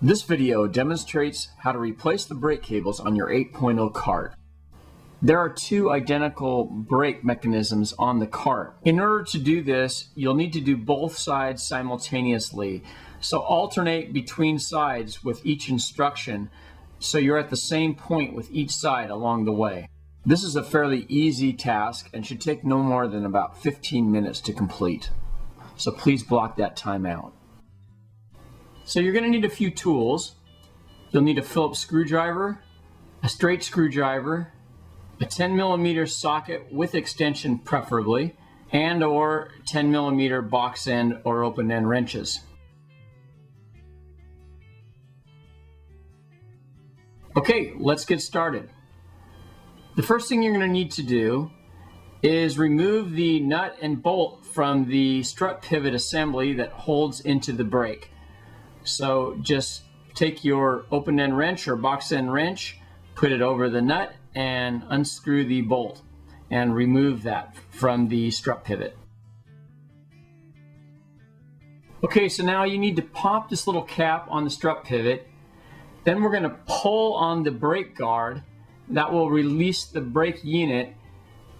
This video demonstrates how to replace the brake cables on your 8.0 cart. There are two identical brake mechanisms on the cart. In order to do this, you'll need to do both sides simultaneously. So alternate between sides with each instruction so you're at the same point with each side along the way. This is a fairly easy task and should take no more than about 15 minutes to complete. So please block that time out. So you're going to need a few tools. You'll need a Phillips screwdriver, a straight screwdriver, a 10mm socket with extension preferably, and or 10mm box end or open end wrenches. Okay, let's get started. The first thing you're going to need to do is remove the nut and bolt from the strut pivot assembly that holds into the brake. So just take your open end wrench or box end wrench, put it over the nut and unscrew the bolt and remove that from the strut pivot. Okay, so now you need to pop this little cap on the strut pivot. Then we're going to pull on the brake guard. That will release the brake unit,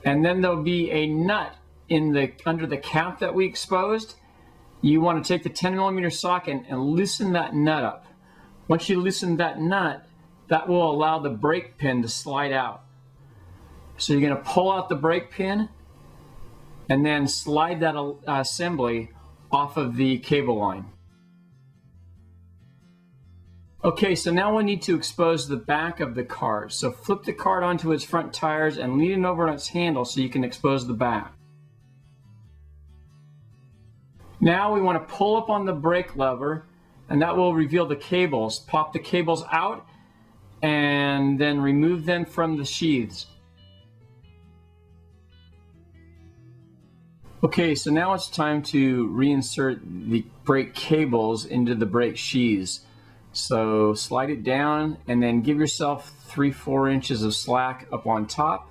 and then there'll be a nut under the cap that we exposed. You want to take the 10mm socket and loosen that nut up. Once you loosen that nut, that will allow the brake pin to slide out. So you're going to pull out the brake pin and then slide that assembly off of the cable line. Okay, so now we need to expose the back of the cart. So flip the cart onto its front tires and lean it over on its handle so you can expose the back. Now we want to pull up on the brake lever, and that will reveal the cables. Pop the cables out and then remove them from the sheaths. Okay, so now it's time to reinsert the brake cables into the brake sheaths. So slide it down and then give yourself 3-4 inches of slack up on top,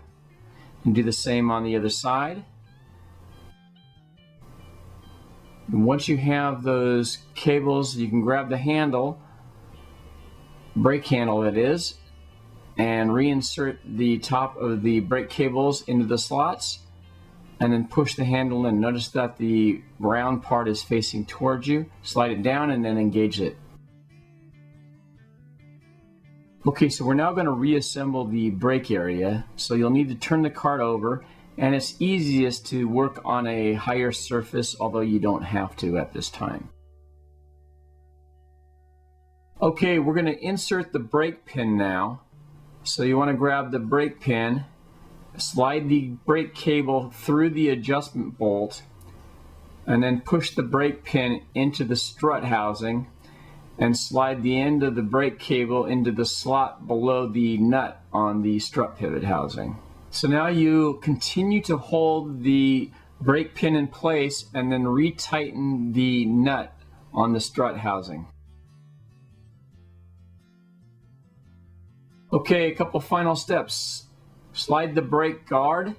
and do the same on the other side. And once you have those cables, you can grab the handle, brake handle that is, and reinsert the top of the brake cables into the slots, and then push the handle in. Notice that the round part is facing towards you. Slide it down and then engage it. Okay, so we're now going to reassemble the brake area. So you'll need to turn the cart over, and it's easiest to work on a higher surface, although you don't have to at this time. Okay, we're going to insert the brake pin now. So you want to grab the brake pin, slide the brake cable through the adjustment bolt, and then push the brake pin into the strut housing and slide the end of the brake cable into the slot below the nut on the strut pivot housing. So now you continue to hold the brake pin in place and then retighten the nut on the strut housing. Okay, a couple final steps. Slide the brake guard,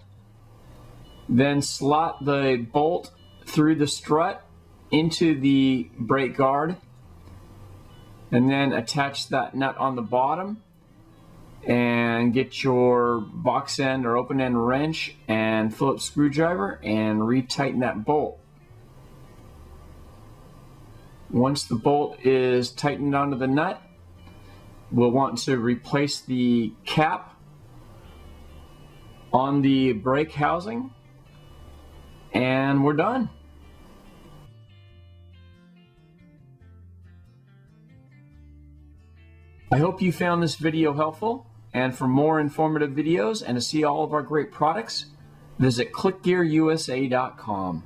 then slot the bolt through the strut into the brake guard, and then attach that nut on the bottom, and get your box end or open end wrench and Phillips screwdriver and retighten that bolt. Once the bolt is tightened onto the nut, we'll want to replace the cap on the brake housing, and we're done. I hope you found this video helpful, and for more informative videos and to see all of our great products, visit clicgearusa.com.